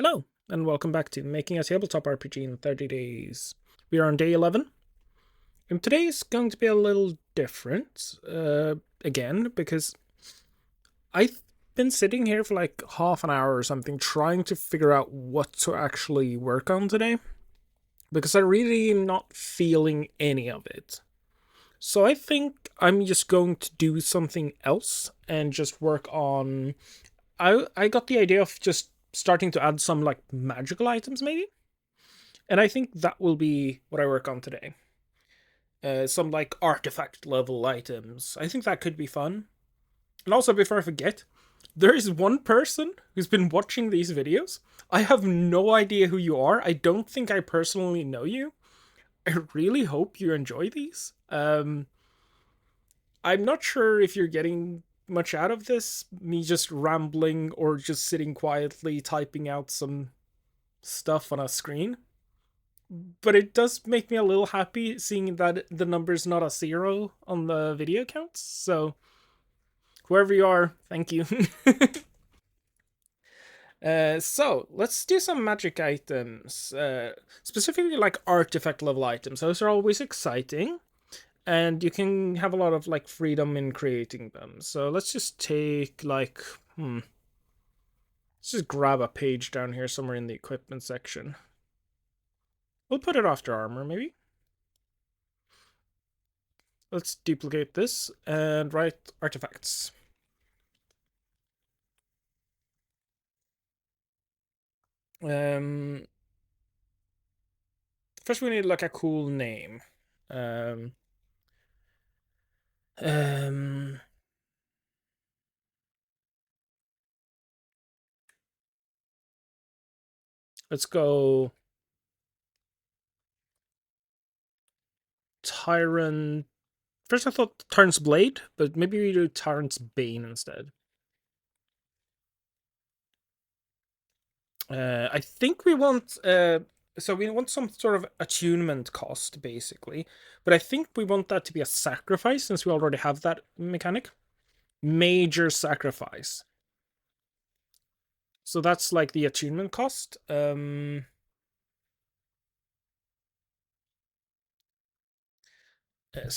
Hello, and welcome back to Making a Tabletop RPG in 30 Days. We are on day 11, and today is going to be a little different, again, because I've been sitting here for like half an hour or something trying to figure out what to actually work on today, because I really am not feeling any of it. So I think I'm just going to do something else and just work on... I got the idea of just starting to add some like magical items maybe. And I think that will be what I work on today. Some like artifact level items. I think that could be fun. And also, before I forget, there is one person who's been watching these videos. I have no idea who you are. I don't think I personally know you. I really hope you enjoy these. I'm not sure if you're getting much out of this, me just rambling or just sitting quietly typing out some stuff on a screen. But it does make me a little happy seeing that the number's not a 0 on the video counts. So, whoever you are, thank you. So, let's do some magic items. Specifically, like artifact level items. Those are always exciting. And you can have a lot of like freedom in creating them. So, let's just take like, let's just grab a page down here somewhere in the equipment section. We'll put it after armor, maybe. Let's duplicate this and write artifacts. First we need like a cool name. Um, um, let's go Tyrant. First I thought Tyrant's Blade, but maybe we do Tyrant's Bane instead. I think we want so we want some sort of attunement cost basically, but I think we want that to be a sacrifice since we already have that mechanic. Major sacrifice. So that's like the attunement cost. So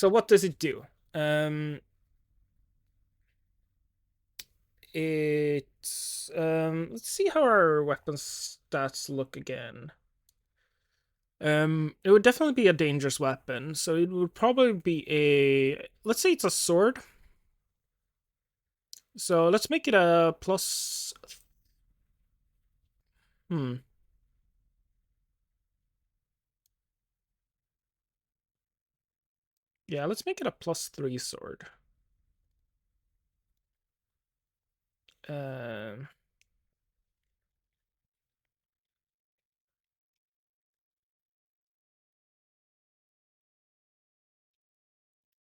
what does it do? It's let's see how our weapon stats look again. It would definitely be a dangerous weapon, so it would probably be a, let's say it's a sword. So let's make it a plus. Yeah, let's make it a +3 sword. Um.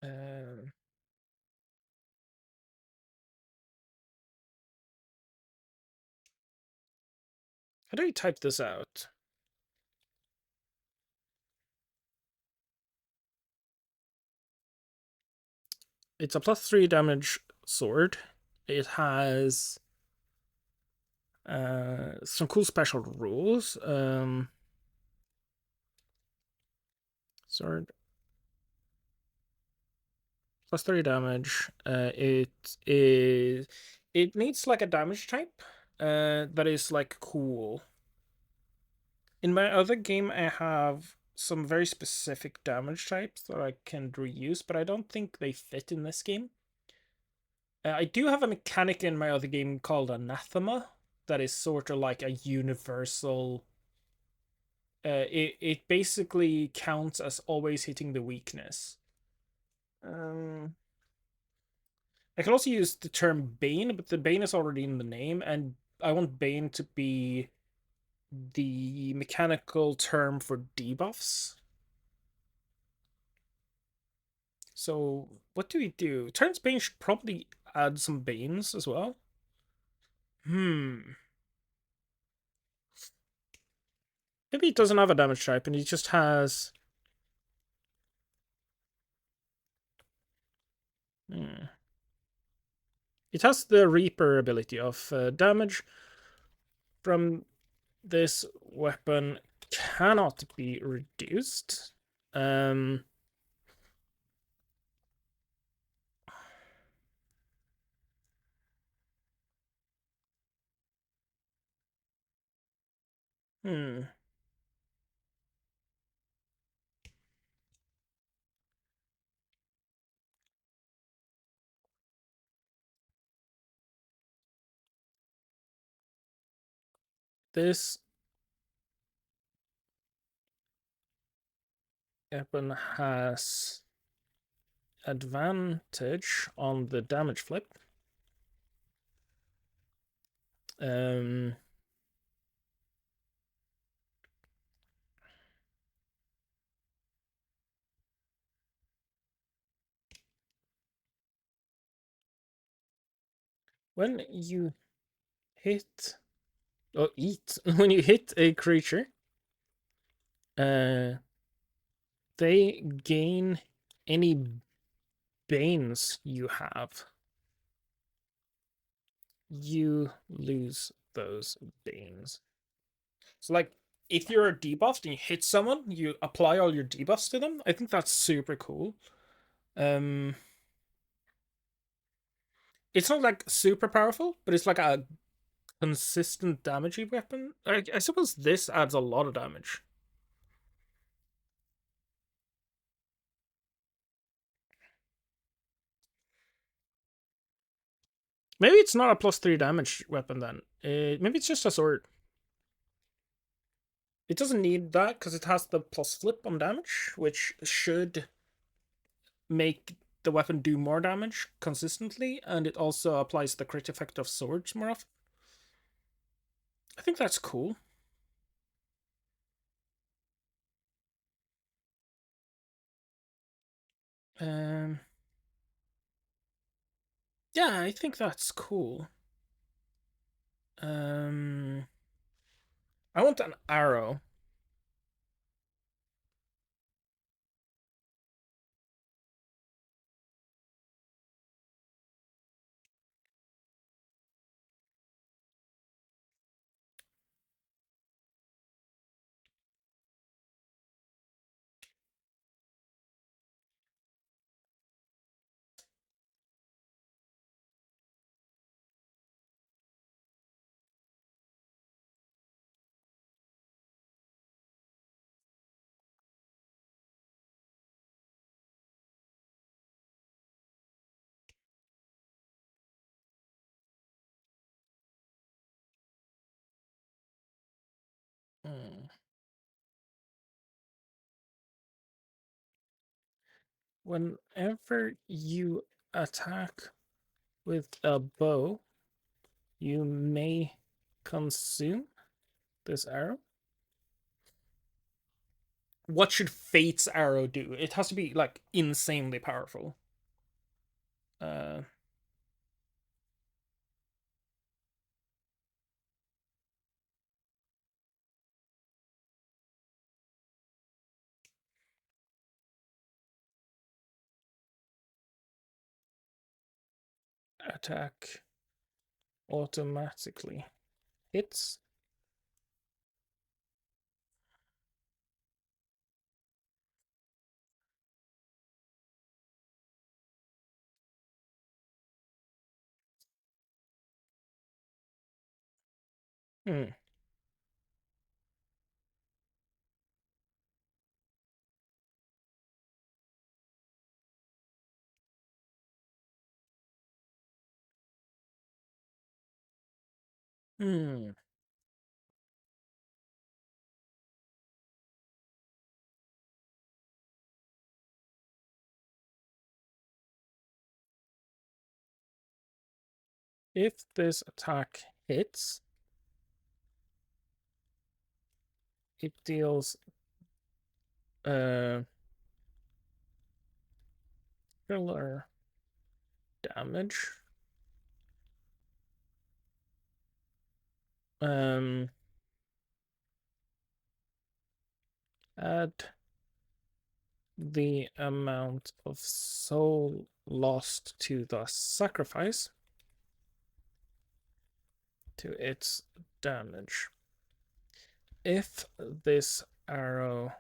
Um. How do you type this out? It's a +3 damage sword. It has some cool special rules. Sword +3 damage. It needs like a damage type that is like cool. In my other game, I have some very specific damage types that I can reuse, but I don't think they fit in this game. I do have a mechanic in my other game called Anathema that is sort of like a universal. It basically counts as always hitting the weakness. I can also use the term Bane, but the Bane is already in the name, and I want Bane to be the mechanical term for debuffs. So what do we do? Terrence Bane should probably add some Banes as well. Maybe he doesn't have a damage type and he just has... It has the Reaper ability of damage from this weapon cannot be reduced. Hmm. This weapon has advantage on the damage flip. When you hit when you hit a creature, they gain any banes you have. You lose those banes. So, like, if you're debuffed and you hit someone, you apply all your debuffs to them. I think that's super cool. It's not like super powerful, but it's like a consistent damagey weapon. I suppose this adds a lot of damage. Maybe it's not a +3 damage weapon then. Maybe it's just a sword. It doesn't need that because it has the plus flip on damage, which should make the weapon do more damage consistently, and it also applies the crit effect of swords more often. I think that's cool. Yeah, I think that's cool. I want an arrow. Hmm. Whenever you attack with a bow, you may consume this arrow. What should Fate's arrow do? It has to be like insanely powerful. Uh, attack automatically hits. Hmm. Hmm. If this attack hits, it deals filler damage. Um, add the amount of soul lost to the sacrifice to its damage. if this arrow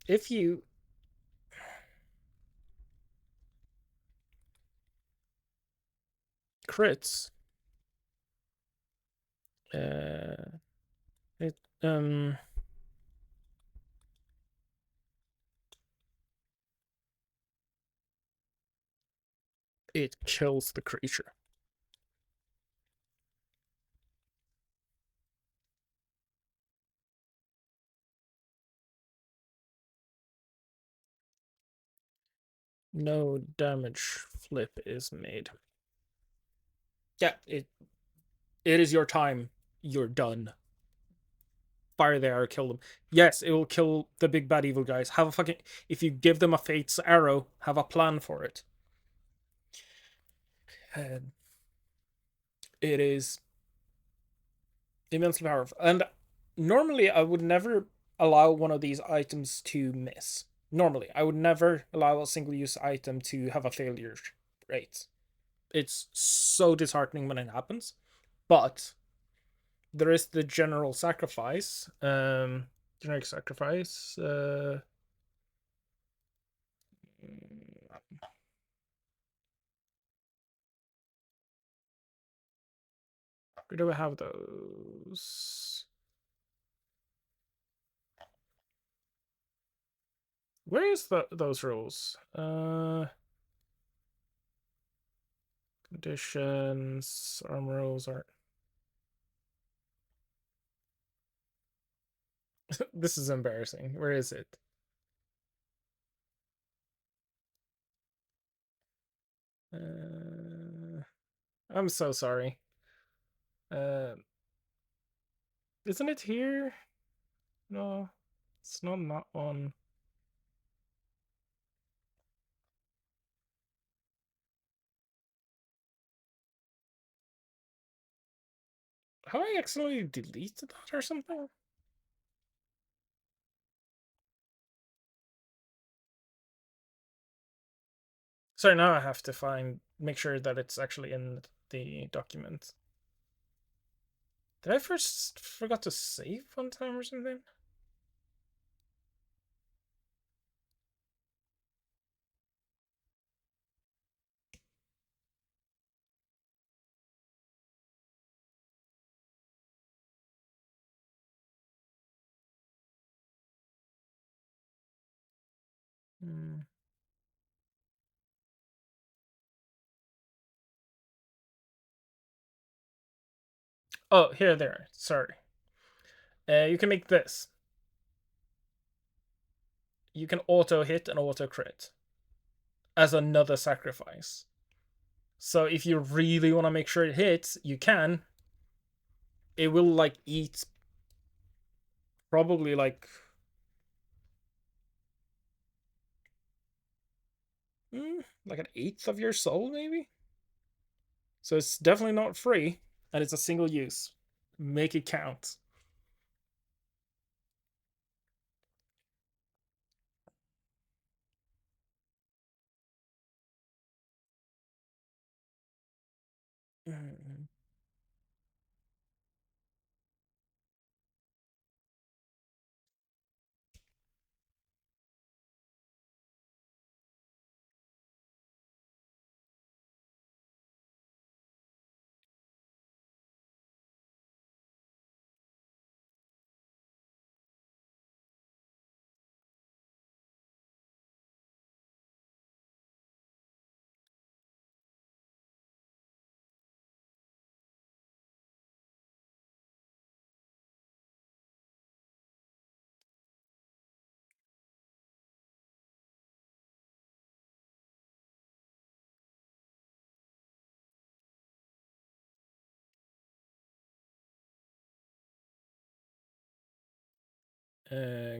if you crits, it it kills the creature. No damage flip is made. Yeah, it is your time. You're done. Fire the arrow, kill them. Yes, it will kill the big bad evil guys. Have a fucking, if you give them a fate's arrow, have a plan for it. It is immensely powerful. And normally I would never allow one of these items to miss. Normally, I would never allow a single use item to have a failure rate. It's so disheartening when it happens. But there is the general sacrifice. Generic sacrifice. Where do we have those? Where is those rules? Conditions, armor rules are. This is embarrassing. Where is it? I'm so sorry. Uh, isn't it here? No, it's not in that one. Have I accidentally deleted that or something? Sorry, now I have to make sure that it's actually in the document. Did I first forgot to save one time or something? Hmm. Oh, here, there. Sorry. You can make this. You can auto hit and auto crit as another sacrifice. So if you really want to make sure it hits, you can. It will like eat probably like like an eighth of your soul, maybe. So it's definitely not free, and it's a single use. Make it count.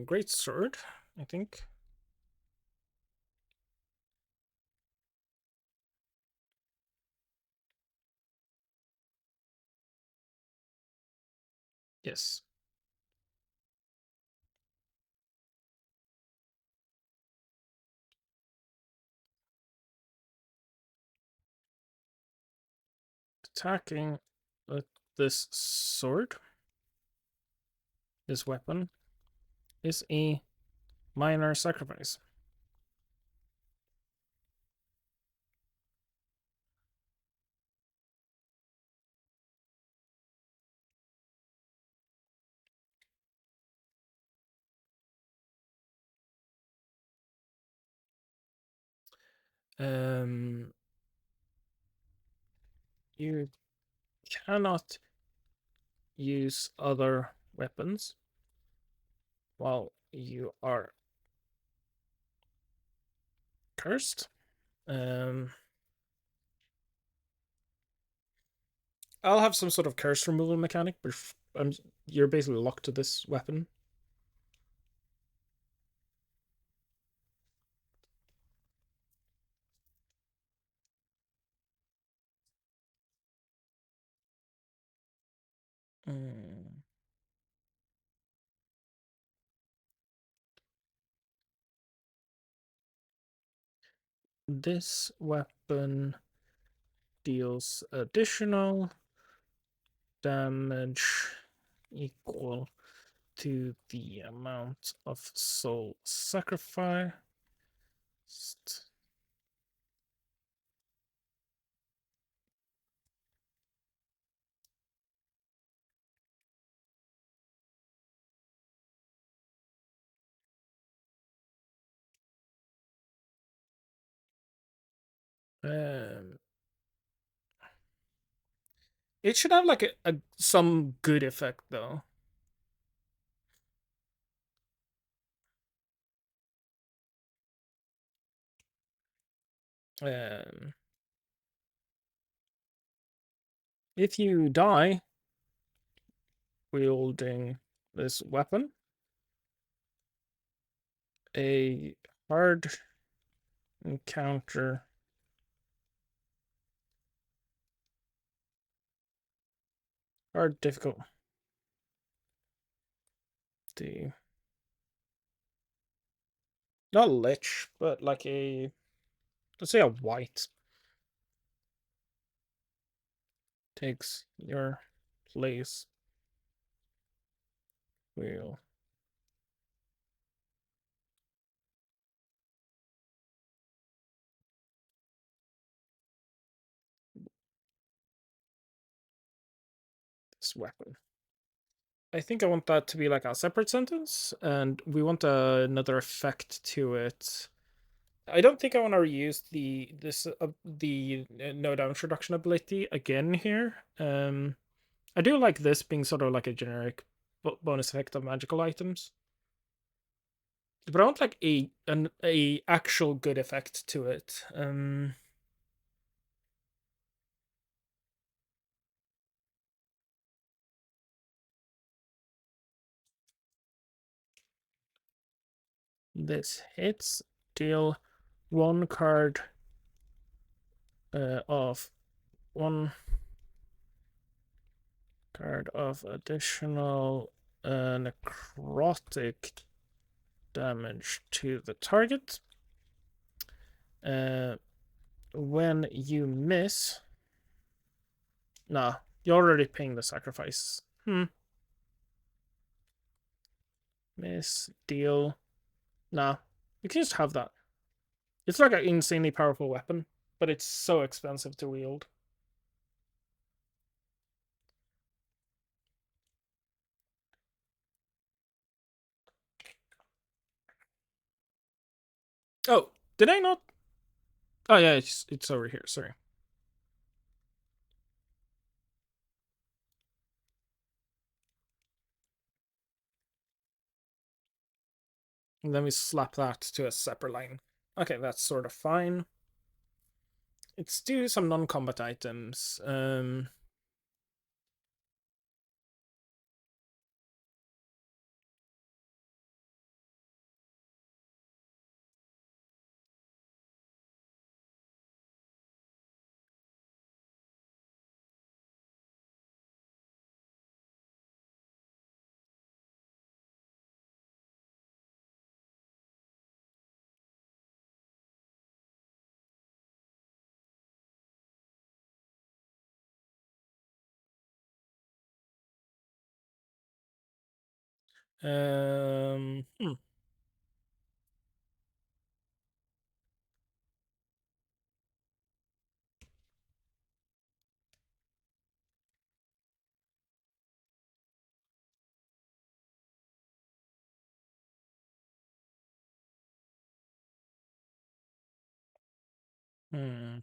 Great sword, I think. Yes. attacking with this sword, this weapon, is a minor sacrifice. You cannot use other weapons while you are cursed. I'll have some sort of curse removal mechanic, but you're basically locked to this weapon. This weapon deals additional damage equal to the amount of soul sacrificed. It should have like some good effect though. If you die wielding this weapon, a hard encounter hard difficult the not lich, but like a, let's say a white takes your place. Wheel. This weapon. I think I want that to be like a separate sentence, and we want another effect to it. I don't think I want to reuse the no damage reduction ability again here. I do like this being sort of like a generic bonus effect of magical items, but I want like a actual good effect to it. This hits, deal one card of one card of additional necrotic damage to the target. When you miss, nah, you're already paying the sacrifice. Miss, deal. Nah, you can just have that. It's like an insanely powerful weapon, but it's so expensive to wield. Oh, did I not? Oh yeah, it's over here. Sorry. And then we slap that to a separate line. Okay, that's sort of fine. Let's do some non-combat items. Um. Hmm. Hmm.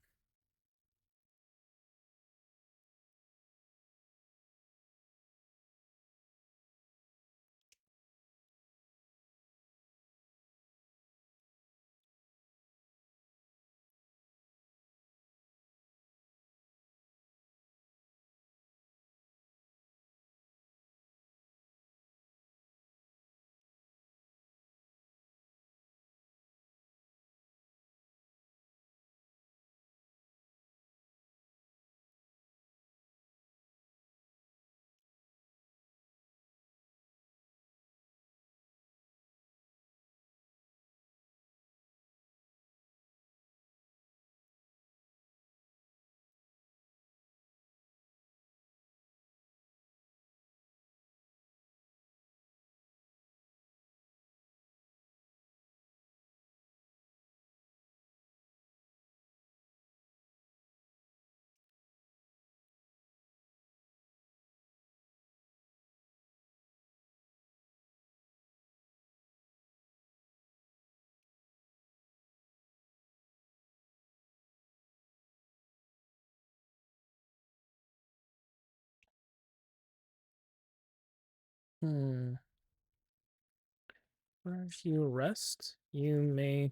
Hmm. If you rest, you may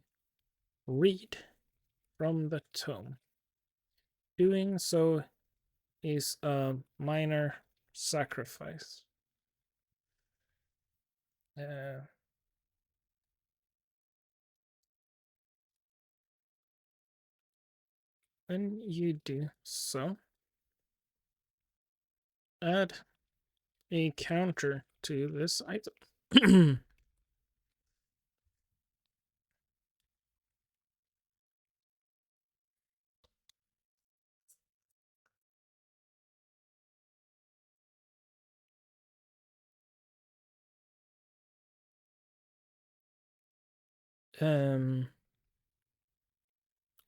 read from the tome. Doing so is a minor sacrifice. Uh, when you do so, add a counter to this item. um,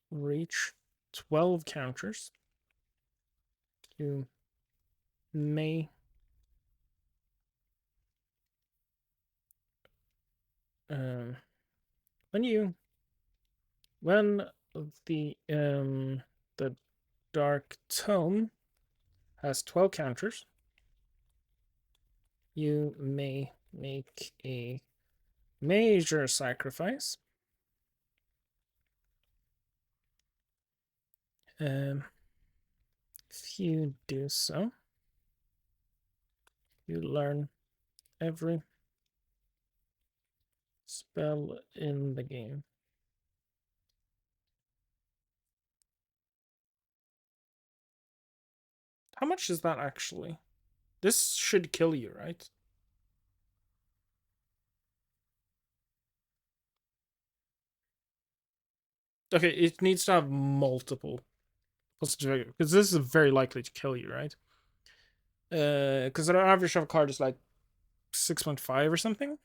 reach 12 counters. You may um, when the dark tome has 12 counters, you may make a major sacrifice. If you do so, you learn every spell in the game. How much is that actually? This should kill you, right? Okay, it needs to have multiple positive, because this is very likely to kill you, right? Because the average of a card is like 6.5 or something.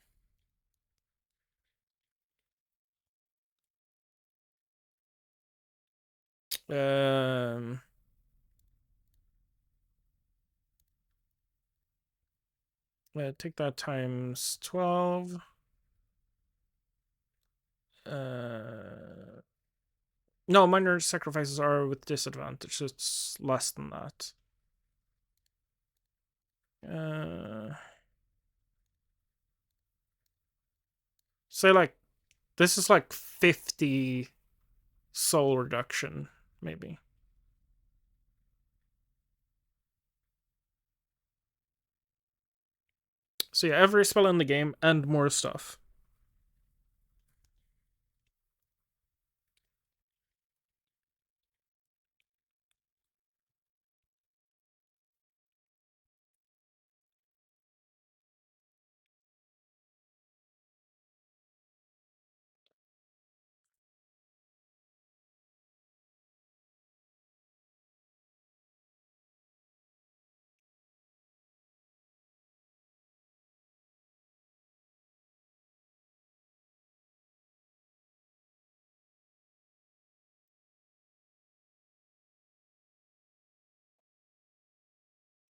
Um, take that times 12. No, minor sacrifices are with disadvantage, so it's less than that. Say like this is like 50 soul reduction, maybe. So yeah, every spell in the game and more stuff.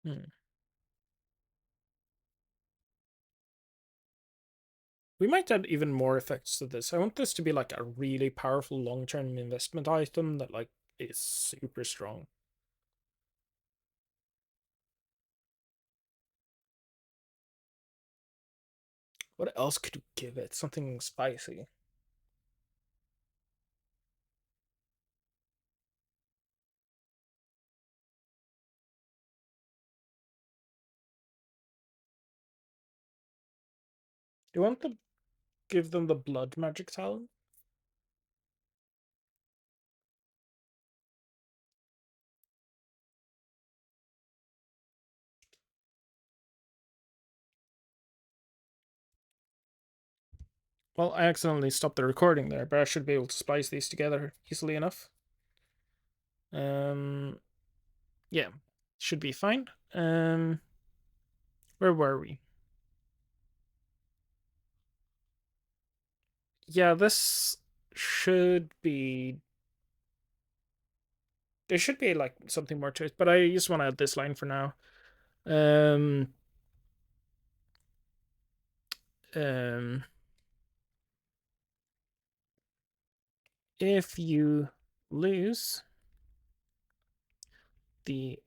Hmm. We might add even more effects to this. I want this to be like a really powerful long-term investment item that like is super strong. What else could you give it? Something spicy. Do you want to give them the blood magic talent? Well, I accidentally stopped the recording there, but I should be able to splice these together easily enough. Yeah, should be fine. Where were we? Yeah, this should be. There should be like something more to it, but I just want to add this line for now. Um, um, if you lose the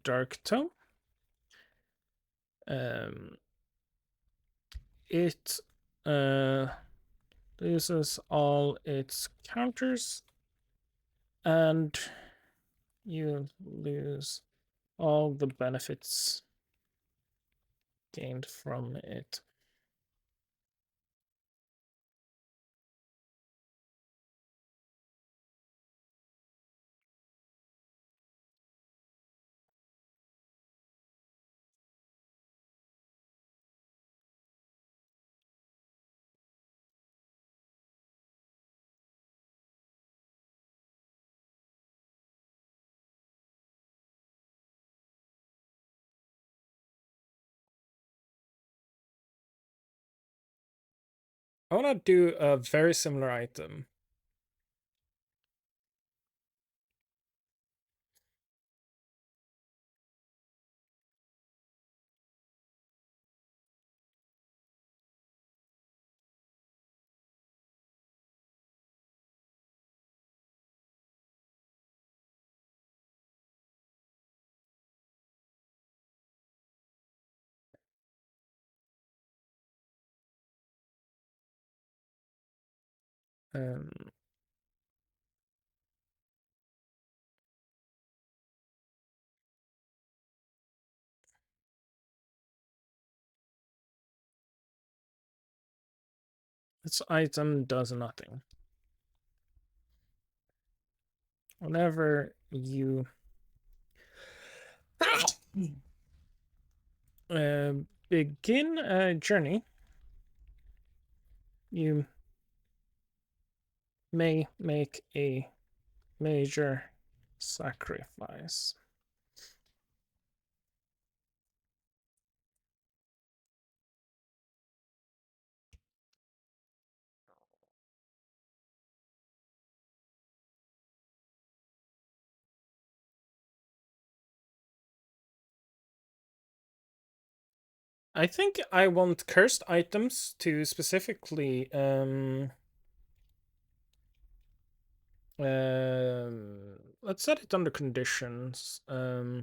dark tome, um, it loses all its counters, and you lose all the benefits gained from it. I want to do a very similar item. Um, this item does nothing. Whenever you begin a journey, you may make a major sacrifice. I think I want cursed items to specifically let's set it under conditions. Hmm.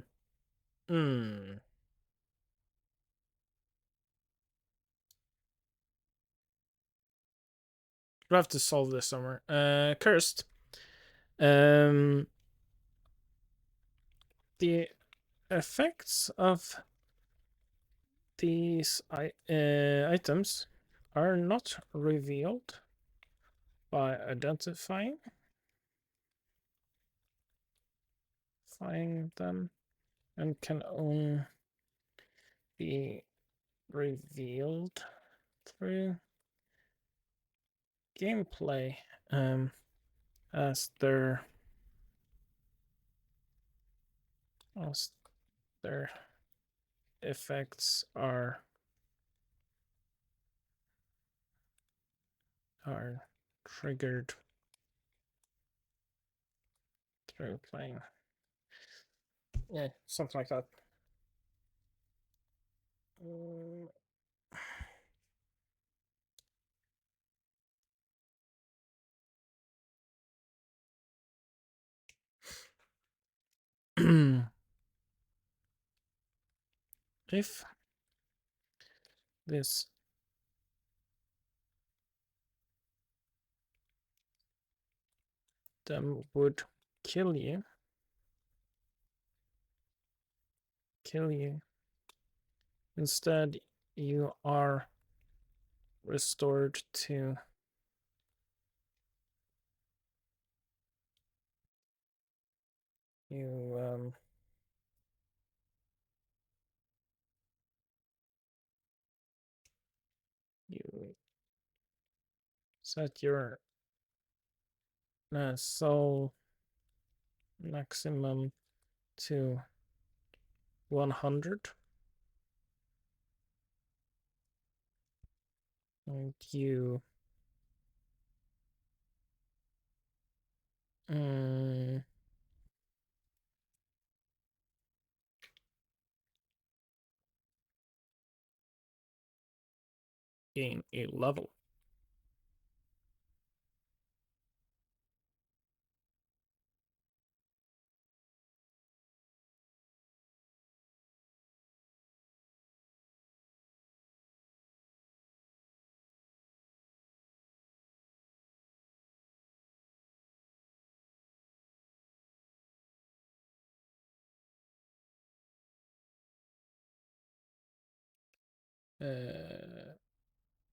We'll have to solve this somewhere. Cursed. The effects of these items are not revealed by identifying them and can only be revealed through gameplay as their as their effects are triggered through playing. Yeah, something like that. If this them would kill you, instead you are restored to you you set your soul maximum to 100, and you gain a level.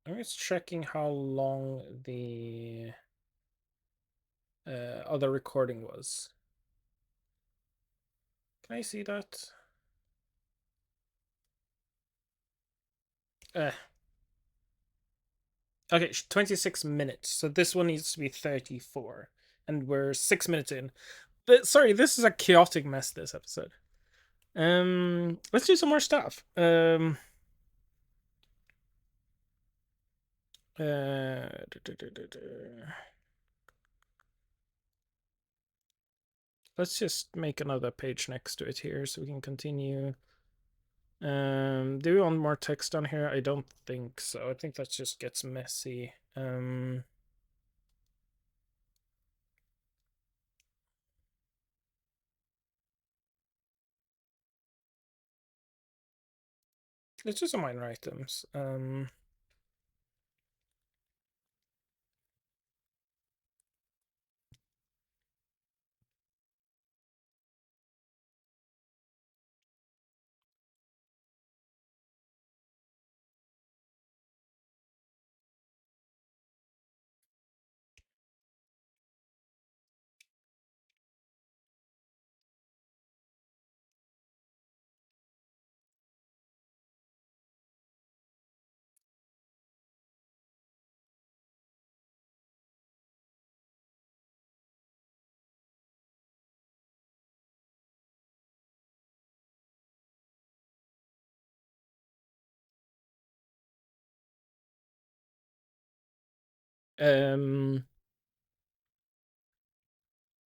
I'm just checking how long the other recording was. Can I see that? Okay, 26 minutes. So this one needs to be 34. And we're 6 minutes in. But sorry, this is a chaotic mess, this episode. Let's do some more stuff. Let's just make another page next to it here so we can continue. Do we want more text on here? I don't think so. I think that just gets messy. Let's do some minor items.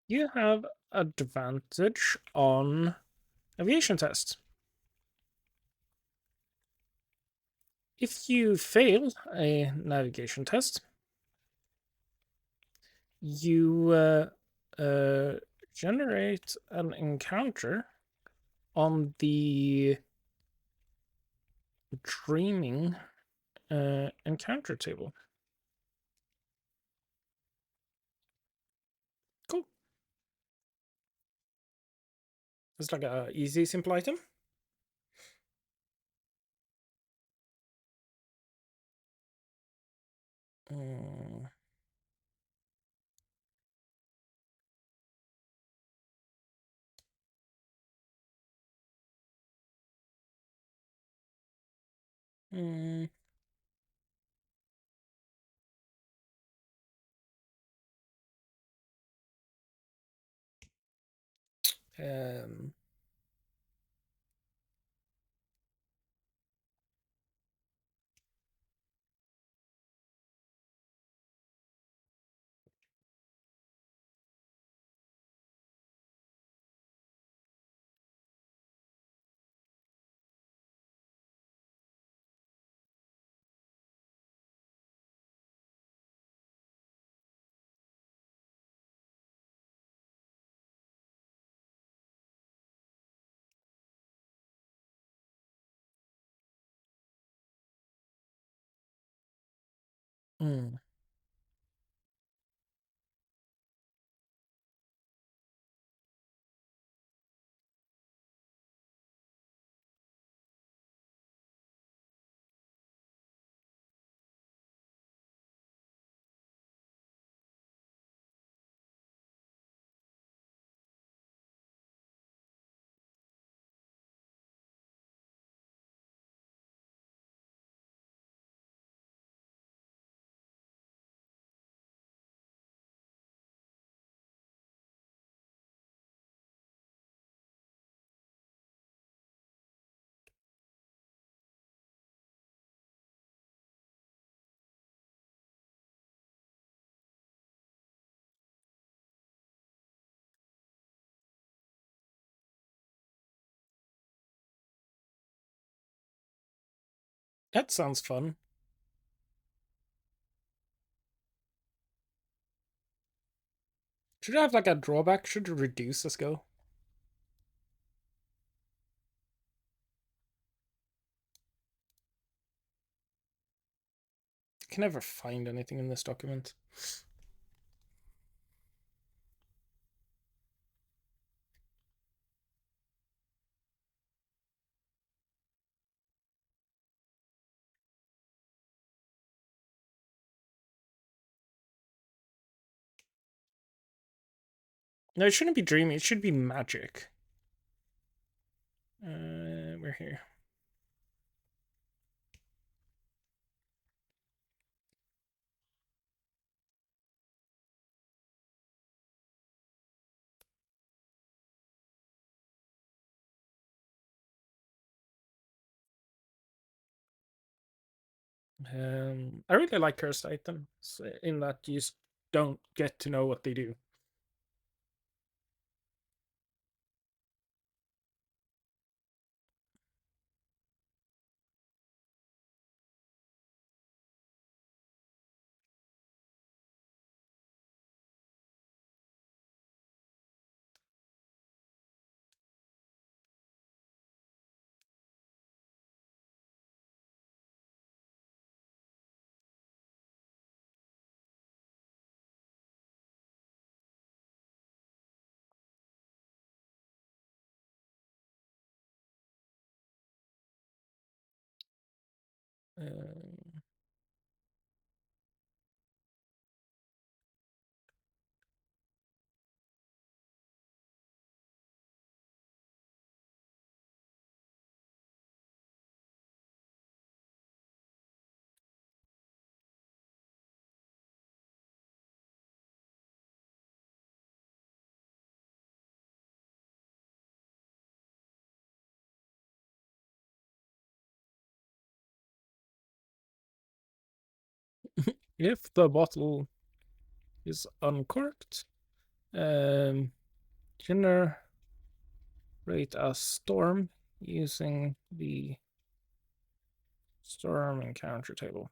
You have advantage on aviation tests. If you fail a navigation test, you generate an encounter on the dreaming encounter table. Cool. It's like a easy, simple item. Mm. Mm. Um. Mm. That sounds fun. Should it have like a drawback? Should it reduce the skill? I can never find anything in this document. No, it shouldn't be dreaming. It should be magic. We're here. I really like cursed items in that you don't get to know what they do. Um, if the bottle is uncorked, um, generate a storm using the storm encounter table.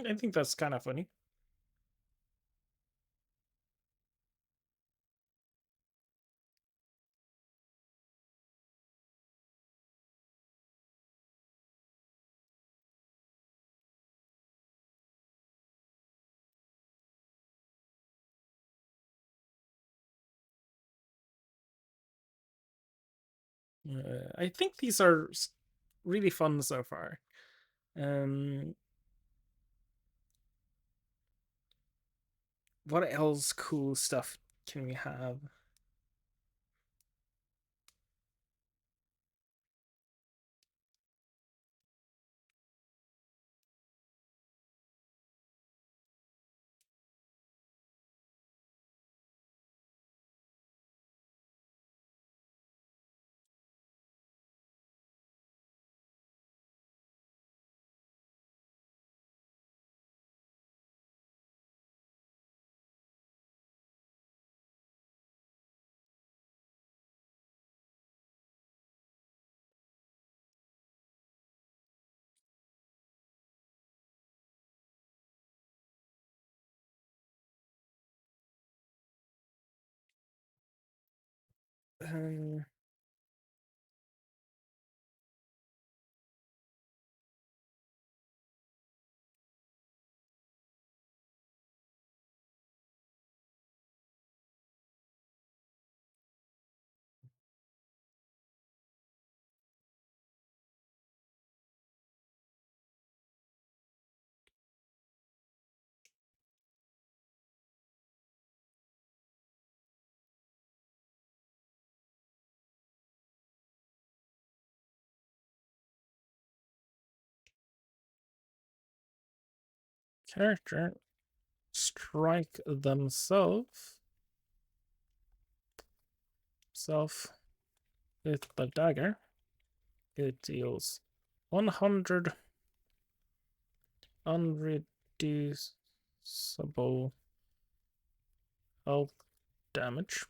I think that's kind of funny. I think these are really fun so far. Um, what else cool stuff can we have? Um, character strike themselves with the dagger, it deals 100 unreducible health damage.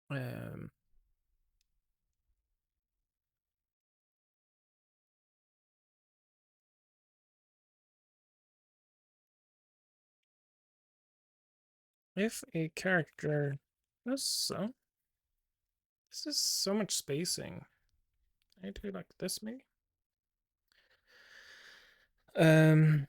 Um, if a character does so, this is so much spacing. I do like this maybe. Um,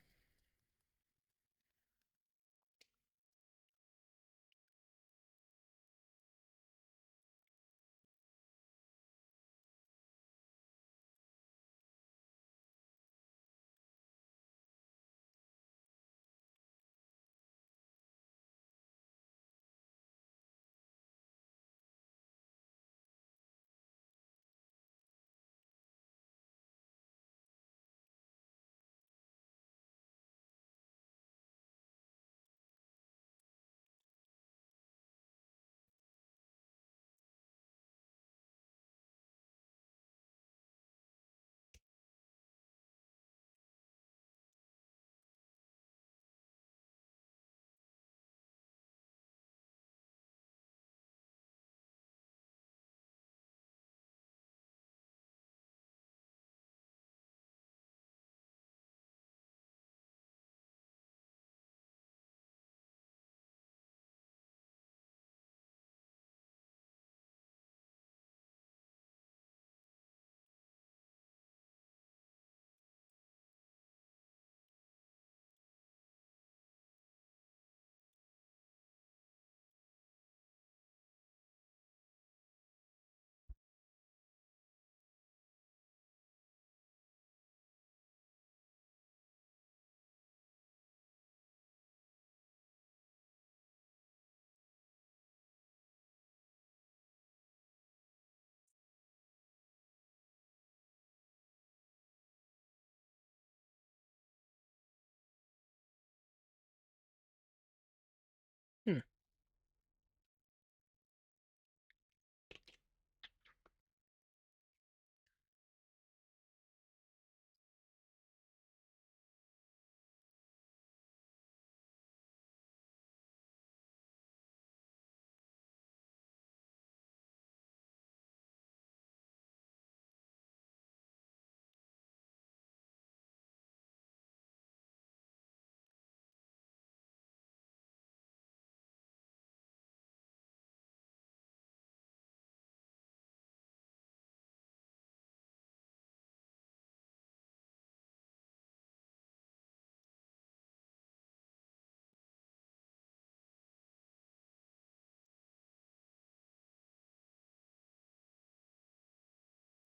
hmm.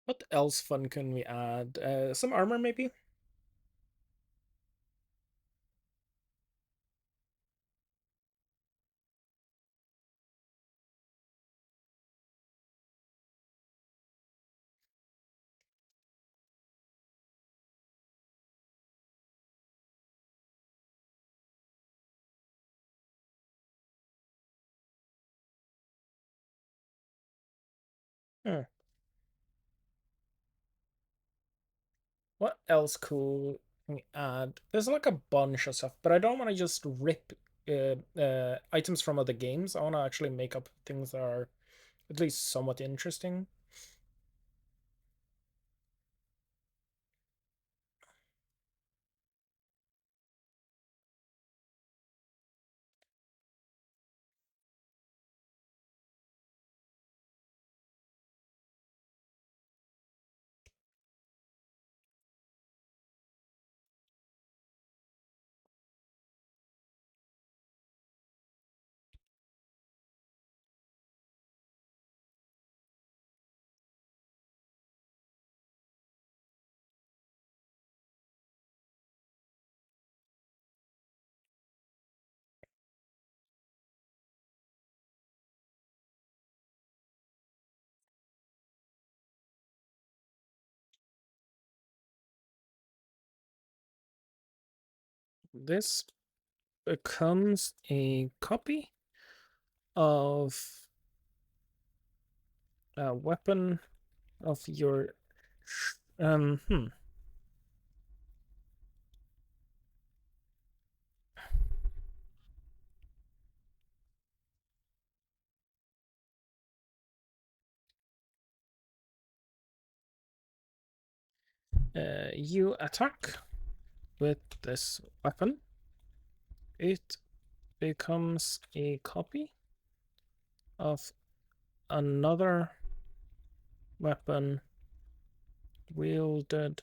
What else fun can we add? Some armor maybe? Huh. What else cool can we add? There's like a bunch of stuff, but I don't want to just rip items from other games. I want to actually make up things that are at least somewhat interesting. This becomes a copy of a weapon of your you attack with this weapon. It becomes a copy of another weapon wielded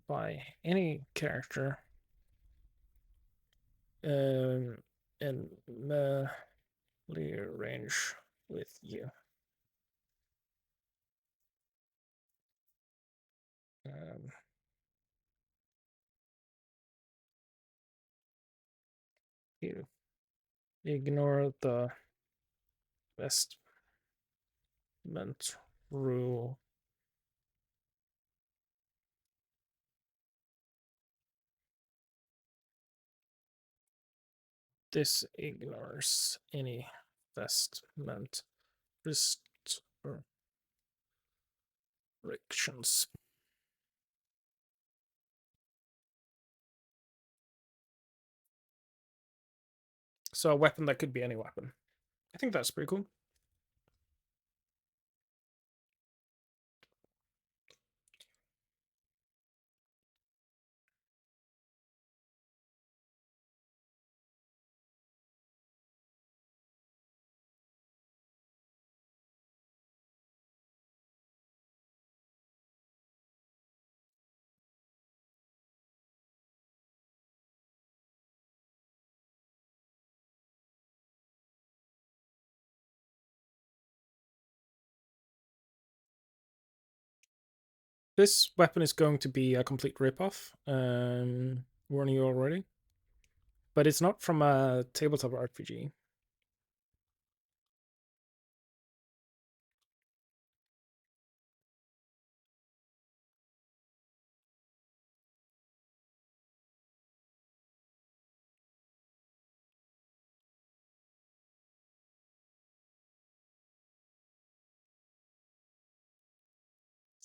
by any character in melee range with you. You ignore the vestment rule. This ignores any vestment restrictions. So a weapon that could be any weapon. I think that's pretty cool. This weapon is going to be a complete ripoff. Warning you already. But it's not from a tabletop RPG.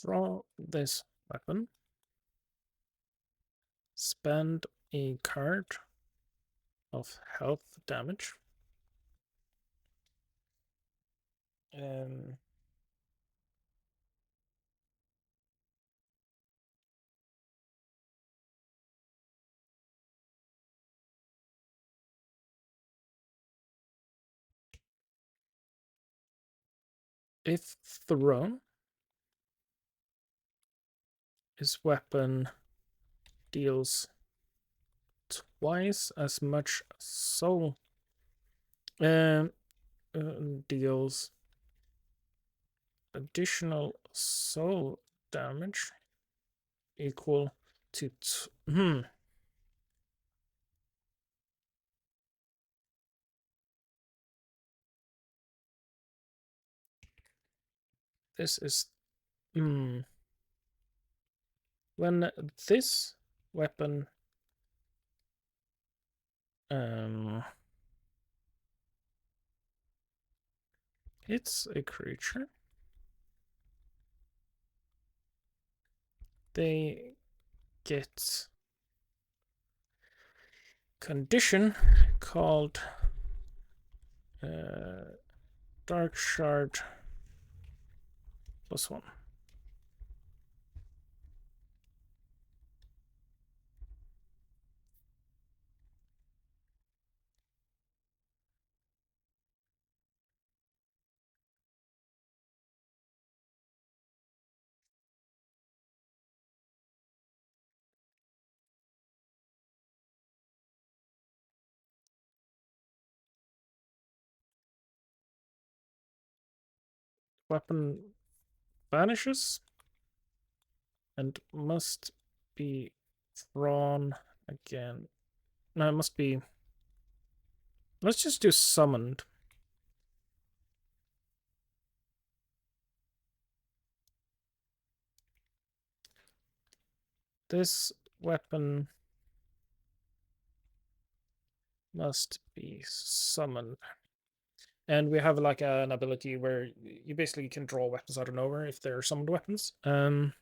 Draw this weapon. Spend a card of health damage. If thrown, his weapon deals twice as much soul. Deals additional soul damage equal to this is when this weapon hits a creature, they get condition called Dark Shard +1. Weapon vanishes and must be drawn again. No, it must be. Let's just do summoned. This weapon must be summoned. And we have like an ability where you basically can draw weapons out of nowhere if they're summoned weapons. And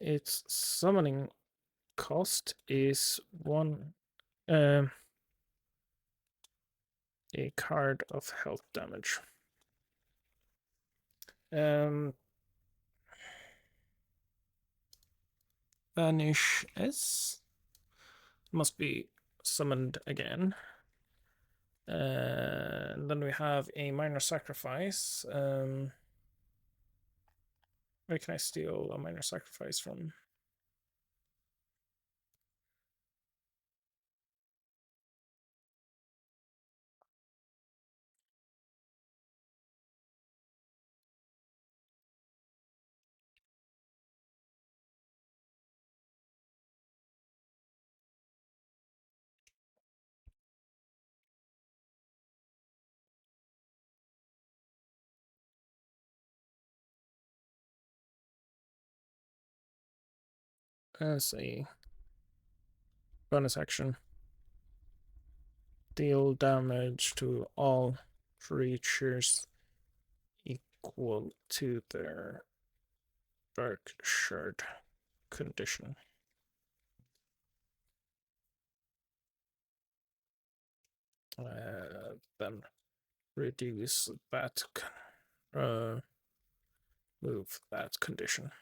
its summoning cost is one a card of health damage. Vanish S must be summoned again. And then we have a minor sacrifice. Where can I steal a minor sacrifice from? As a bonus action, deal damage to all creatures equal to their dark shard condition. Then reduce that, move that condition.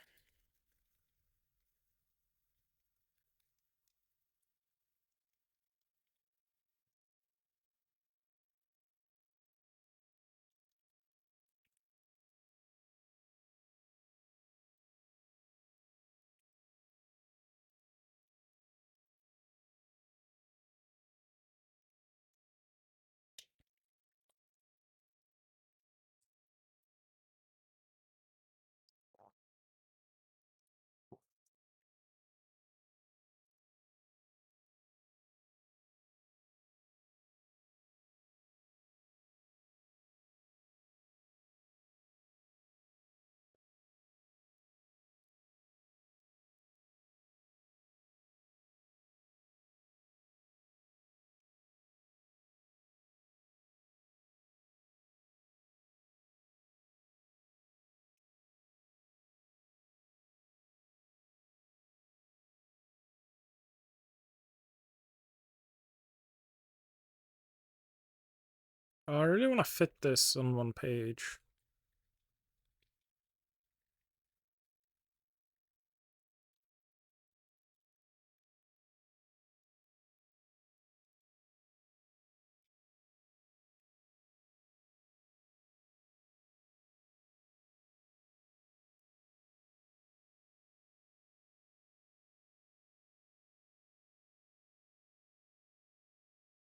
I really want to fit this on one page.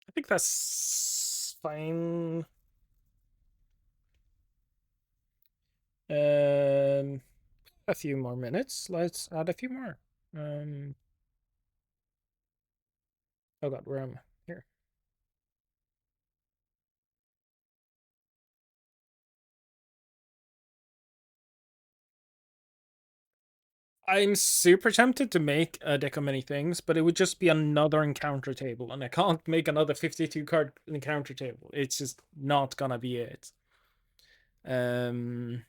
I think that's fine. A few more minutes. Let's add a few more. Oh god, where am I? Here. I'm super tempted to make a deck of many things, but it would just be another encounter table, and I can't make another 52 card encounter table. It's just not gonna be it. Um,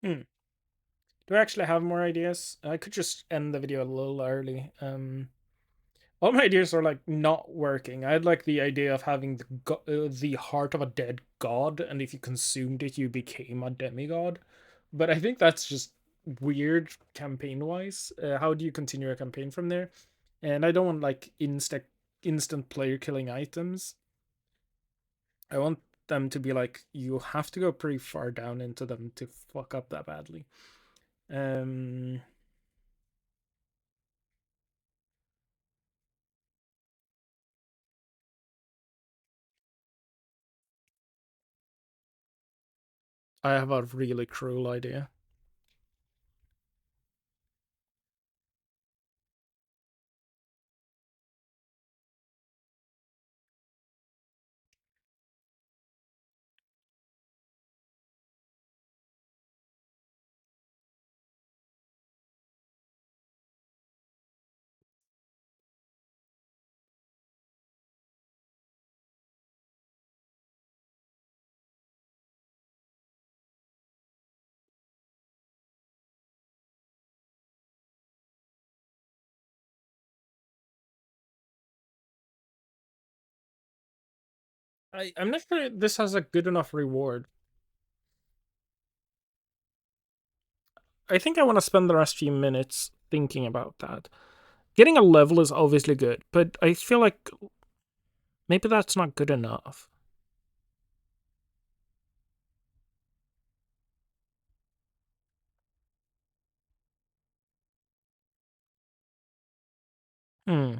hmm. Do I actually have more ideas? I could just end the video a little early. All my ideas are like not working. I had like the idea of having the heart of a dead god, and if you consumed it, you became a demigod. But I think that's just weird campaign wise. How do you continue a campaign from there? And I don't want like insta instant player killing items. I want them to be like, you have to go pretty far down into them to fuck up that badly. I have a really cruel idea. I'm not sure this has a good enough reward. I think I want to spend the last few minutes thinking about that. Getting a level is obviously good, but I feel like maybe that's not good enough. Hmm.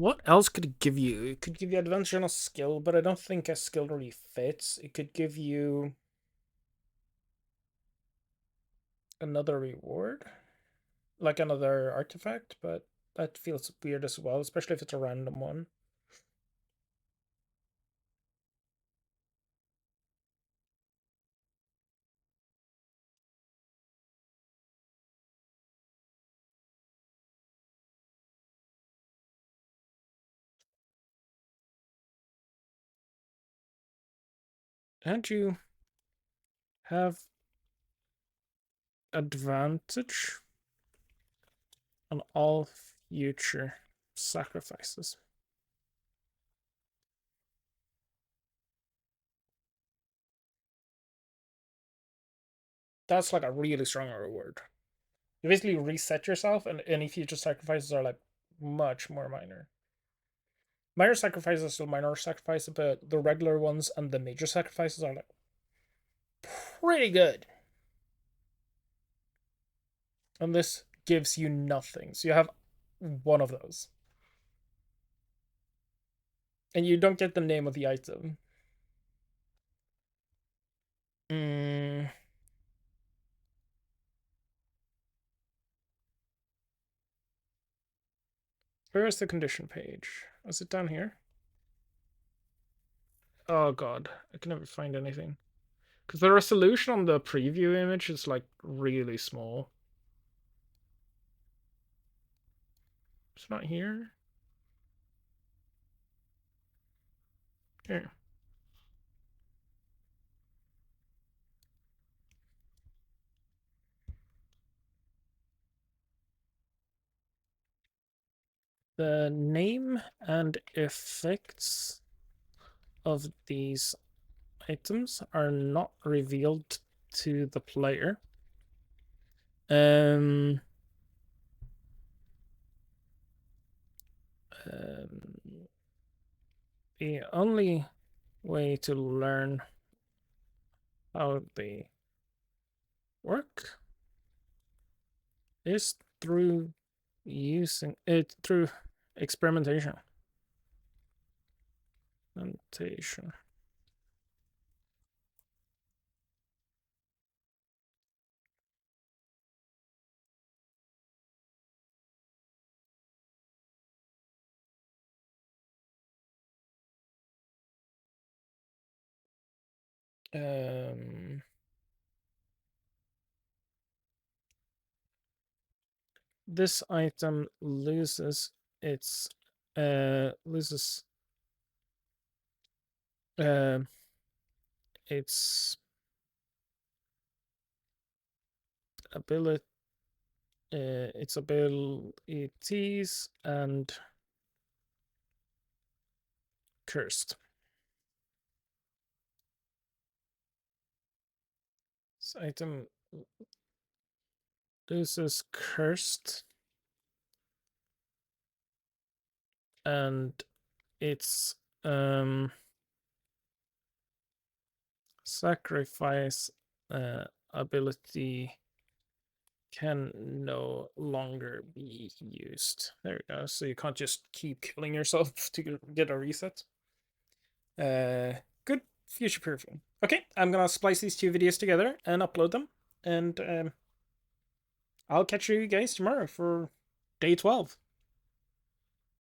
What else could it give you? It could give you adventure and a skill, but I don't think a skill really fits. It could give you another reward, like another artifact, but that feels weird as well, especially if it's a random one. And you have advantage on all future sacrifices. That's like a really strong reward. You basically reset yourself, and any future sacrifices are like much more minor. Minor sacrifices are still minor sacrifices, but the regular ones and the major sacrifices are like pretty good. And this gives you nothing. So you have one of those. And you don't get the name of the item. Mm. Where is the condition page? Is it down here? Oh god, I can never find anything. Because the resolution on the preview image is like really small. It's not here. Here. The name and effects of these items are not revealed to the player. Um, the only way to learn how they work is through using it through experimentation. Experimentation. This item loses its its ability its abilities and cursed. This item This is cursed. And its sacrifice ability can no longer be used. There we go. So you can't just keep killing yourself to get a reset. Good future proofing. Okay, I'm gonna splice these two videos together and upload them, and I'll catch you guys tomorrow for day 12.